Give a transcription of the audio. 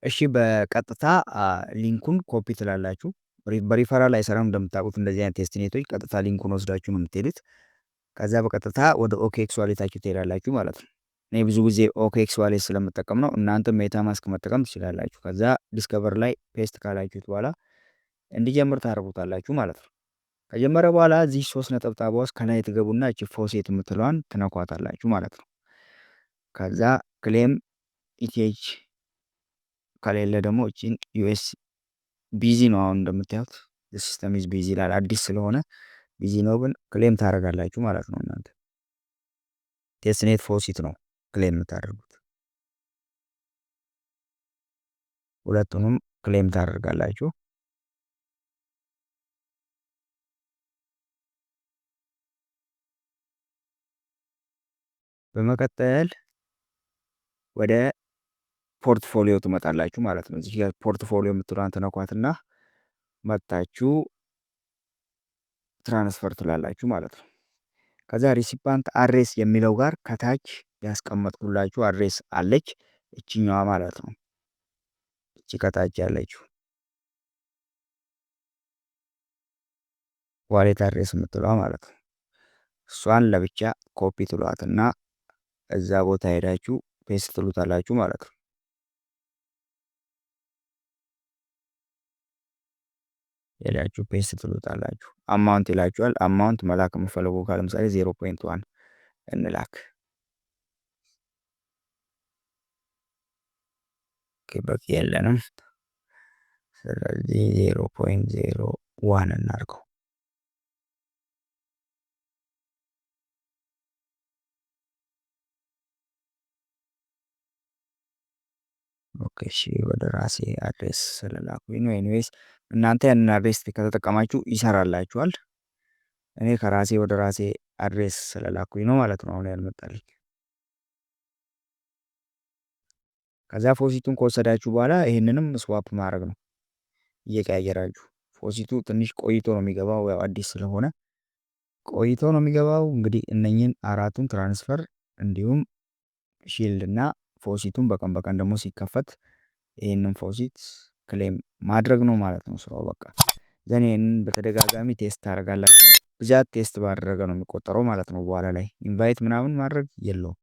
እሺ በቀጥታ ሊንኩን ኮፒ ትላላችሁ። በሪፈራል አይሰራም እንደምታውቁት እንደዚህ አይነት ቴስትኔቶች ቀጥታ ሊንኩን ወስዳችሁ ነው የምትሄዱት። ከዛ በቀጥታ ወደ ኦኬኤክስ ዋሌታችሁ ትሄዳላችሁ ማለት ነው። እኔ ብዙ ጊዜ ኦኬኤክስ ዋሌት ስለምጠቀም ነው። እናንተም ሜታማስክ መጠቀም ትችላላችሁ። ከዛ ዲስከቨር ላይ ፔስት ካላችሁት በኋላ እንዲጀምር ታደርጉታላችሁ ማለት ነው። ከጀመረ በኋላ እዚህ 3 ነጠብጣቧ ውስጥ ከላይ ትገቡና እቺ ፎሴት የምትለዋን ትነኳታላችሁ ማለት ነው። ከዛ ክሌም ኢቲኤች ከሌለ ደግሞ እቺን ዩኤስ ቢዚ ነው። አሁን እንደምታዩት ሲስተም ኢዝ ቢዚ ይላል። አዲስ ስለሆነ ቢዚ ነው፣ ግን ክሌም ታደርጋላችሁ ማለት ነው። እናንተ ቴስትኔት ፎሲት ነው ክሌም የምታደርጉት። ሁለቱንም ክሌም ታደርጋላችሁ። በመቀጠል ወደ ፖርትፎሊዮ ትመጣላችሁ ማለት ነው። እዚህ ጋር ፖርትፎሊዮ የምትሏን ትነኳትና መጣችሁ ትራንስፈር ትላላችሁ ማለት ነው። ከዛ ሪሲፓንት አድሬስ የሚለው ጋር ከታች ያስቀመጥኩላችሁ አድሬስ አለች፣ እችኛዋ ማለት ነው። እቺ ከታች ያለችው ዋሌት አድሬስ የምትለዋ ማለት ነው። እሷን ለብቻ ኮፒ ትሏትና እዛ ቦታ ሄዳችሁ ፔስት ትሉታላችሁ ማለት ነው። ሄዳችሁ ፔስት ትሉታላችሁ። አማውንት ይላችኋል። አማውንት መላክ የምፈልጉ ካለ ለምሳሌ 0.1 እንላክ። በቂ የለንም፣ ስለዚህ 0.01 እናድርገው። ኦኬ እሺ፣ ወደ ራሴ አድሬስ ስለላኩኝ ነው። ኤኒዌይስ እናንተ ያንን አድሬስ ከተጠቀማችሁ ይሰራላችኋል። እኔ ከራሴ ወደ ራሴ አድሬስ ስለላኩኝ ነው ማለት ነው አሁን ያልመጣልኝ። ከዛ ፎሲቱን ከወሰዳችሁ በኋላ ይህንንም ስዋፕ ማድረግ ነው እየቀያየራችሁ። ፎሲቱ ትንሽ ቆይቶ ነው የሚገባው፣ ያው አዲስ ስለሆነ ቆይቶ ነው የሚገባው። እንግዲህ እነኚህን አራቱን ትራንስፈር እንዲሁም ሺልድ እና ፎሲቱን በቀን በቀን ደግሞ ሲከፈት ይህንን ፎሲት ክሌም ማድረግ ነው ማለት ነው ስራው። በቃ ዘን ይህንን በተደጋጋሚ ቴስት ታደርጋላችሁ። ብዛት ቴስት ባደረገ ነው የሚቆጠረው ማለት ነው። በኋላ ላይ ኢንቫይት ምናምን ማድረግ የለውም።